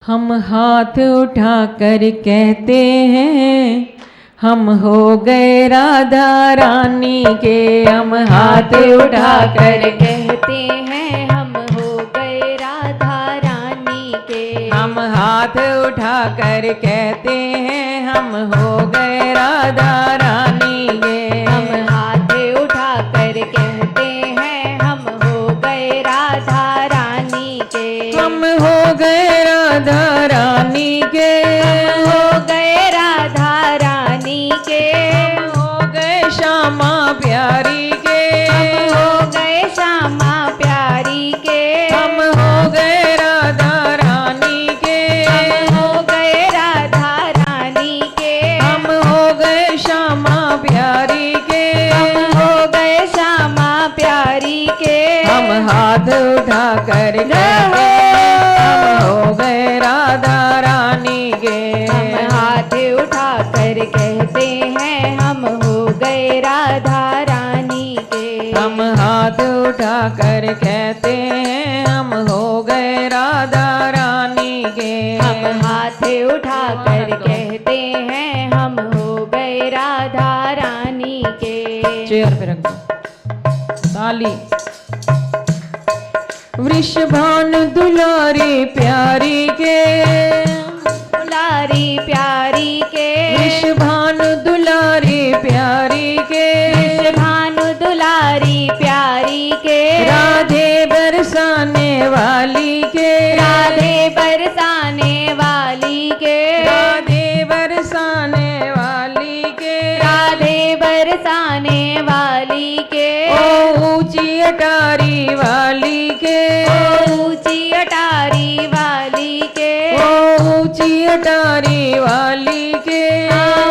हम हाथ उठाकर कहते हैं हम हो गए राधा रानी के। हम हाथ उठाकर कहते हैं हम हो गए राधा रानी के। हम हाथ उठाकर कहते हैं हम हो गए राधा रानी के। हम हाथ उठाकर कहते हैं हम हो गए राधा रानी के। हम हो गए राधा रानी के। हम हो गए राधा रानी के। हम हो गए श्यामा प्यारी के। हम हो गए श्यामा प्यारी के। हम हो गए राधा रानी के। हम हो गए राधा रानी के। हम हो गए श्यामा प्यारी के। हम हो गए श्यामा प्यारी के। हम हाथ उठाकर कहते हैं हम हो गए राधा रानी के। हम हाथ उठाकर कहते हैं हम हो गए राधा रानी के। हम हाथ उठाकर कहते हैं हम हो गए राधा रानी के। हम हाथ उठाकर कहते हैं हम हो गए राधा रानी के। चेयर पे रख दो ताली। वृषभान दुलारी प्यारी के। दुलारी प्यारी के। वृषभान दुलारी प्यारी के। भानु दुलारी प्यारी के। राधे बरसाने वाली के। राधे बरसाने वाली के। राधे बरसाने वाली के। राधे बरसाने वाली के। ओ ऊंची अटारी वाली के। ऊंची अटारी वाली के। ऊंची अटारी वाली के।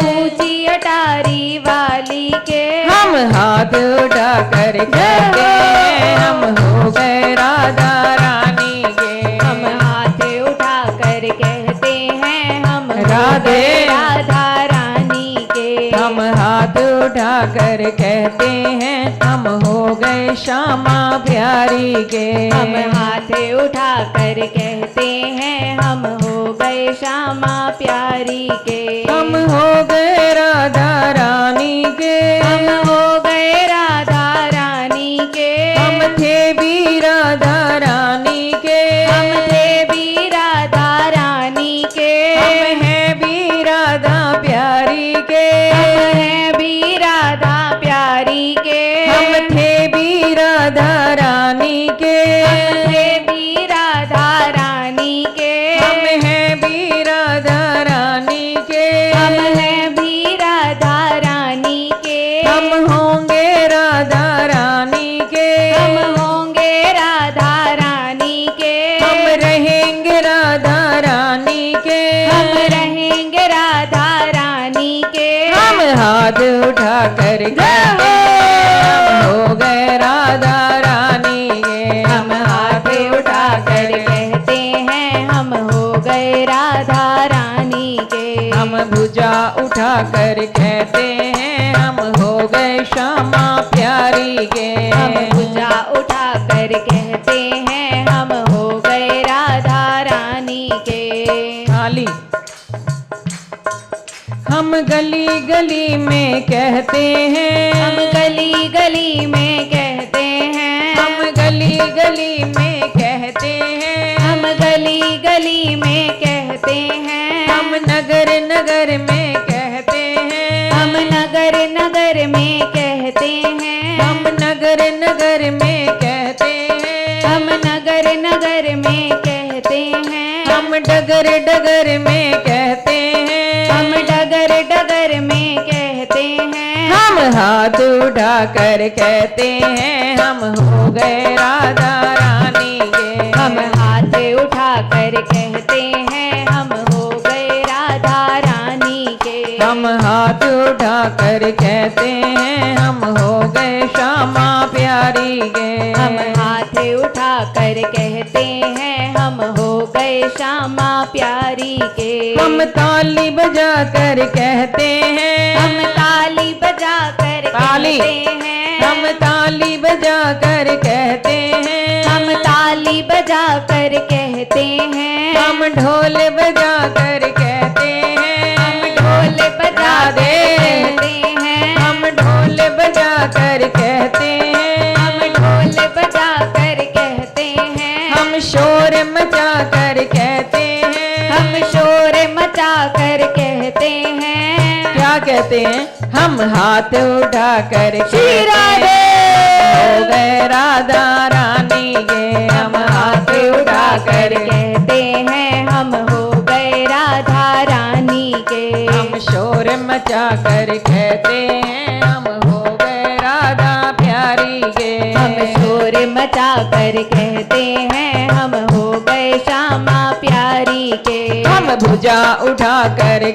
ऊंची अटारी वाली के। हम हाथ उठाकर कहते हैं हम हो गए राधा रानी के। हम हाथ उठाकर कहते हैं हम हो राधे गए राधा रानी के। हम हाथ उठाकर कहते हैं हम हो गए श्यामा प्यारी के। हम हाथ उठाकर कहते हैं हम हो गए श्यामा प्यारी के। हम हो गए राधा रानी के। हम हो गए राधा रानी के। हम थे भी राधा रानी के। हम थे भी राधा रानी के। हम हैं भी राधा प्यारी के। हम हैं भी राधा प्यारी के। हम थे भी राधा रानी के। हम थे भी राधा रानी के। हम हैं भी राधा रानी के। हम हैं भी राधा रानी के। हम होंगे राधा रानी के। हम होंगे राधा रानी के। हम रहेंगे राधा रानी के। हम रहेंगे राधा रानी के। हम हाथ उठाकर कहते हैं हम हो गए राधा रानी के। हम हाथ उठाकर कहते हैं हम हो गए राधा रानी के। हम भुजा उठाकर कहते हैं हम हो गए श्यामा प्यारी के। हम भुजा उठाकर कहते हैं हम हो गए राधा रानी के। ताली। हम गली गली में कहते हैं। हम गली गली में कहते हैं। हम गली गली में कहते हैं। हम गली गली में कहते हैं। हम नगर नगर में कहते हैं। हम नगर नगर में कहते हैं। हम नगर नगर में कहते हैं। हम नगर नगर में कहते हैं। हम डगर डगर में कहते हैं। हम डगर डगर में कहते हैं। हम हाथ उठाकर कहते हैं हम हो गए राधा रानी के। हम हाथ उठाकर कहते हैं हम हो गए राधा रानी के। हम हाथ उठाकर कहते हैं हम हो गए श्यामा प्यारी के। हम हाथ उठाकर कहते हैं हम हो गए श्यामा प्यारी के। हम ताली बजा कर कहते हैं। हम ताली बजा कर ताली। कहते हैं। हम ताली बजा कर कहते हैं। हम ताली बजा कर कहते हैं। हम ढोल बजा कर कहते हैं, हम ढोल बजा राधे। कहते हैं, हम ढोल बजा कर कहते हैं, हम ढोल बजा कर कहते हैं, हम शोर मचा कर कहते हैं, हम शोर मचा कर कहते हैं। क्या कहते हैं? हम हाथ उठा कर श्री राधे। हो गए राधा रानी के, हम हाथ उठा कर कहते हैं, हम हो गए राधा रानी के। हम शोर मचा कर कहते हैं, हम हो गए राधा प्यारी के। हम शोर मचा कर कहते हैं, हम हो गए श्यामा प्यारी के। हम भुजा उठा कर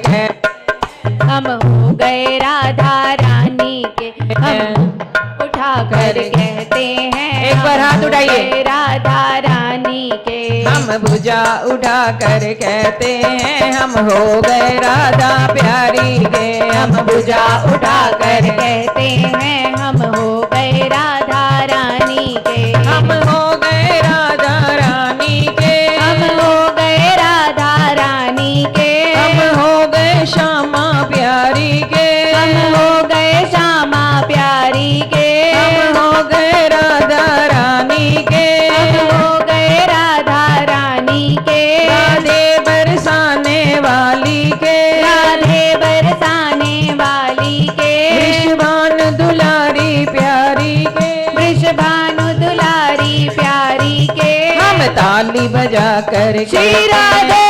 हम हो गए राधा रानी के। हम उठा कर कहते हैं, एक बार हाथ हम हो उठाइए। गए राधा रानी के। हम भुजा उठा कर कहते हैं, हम हो गए राधा प्यारी के। हम भुजा उठा कर कहते हैं, हम हो गए राधा रानी के। हम हो गए राधा रानी के। हम हो गए राधा रानी के। हम हो गए श्यामा प्यारी के। हम हो गए श्यामा प्यारी के। हम हो गए राधा रानी के। हम हो गए राधा रानी के। राधे बरसाने वाली के। राधे बरसाने वाली के। वृषभानु दुलारी प्यारी के। वृषभानु दुलारी प्यारी के। हम ताली बजा कर श्री राधे।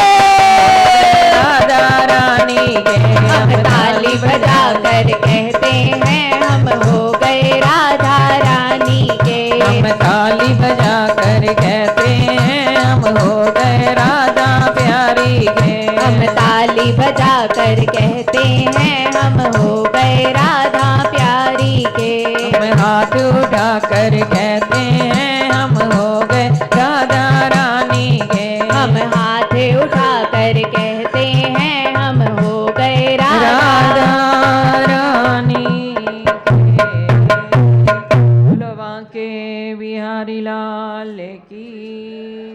राधा रानी के। हम ताली बजा कर कहते हैं, हम हो गए राधा रानी के। हम ताली बजा कर कहते हैं, हम हो गए राधा प्यारी के। हम ताली बजा कर कहते हैं, हम हो गए राधा प्यारी के। हम हाथ उठा कर कहते हैं, हम हो गए राधा रानी के। हम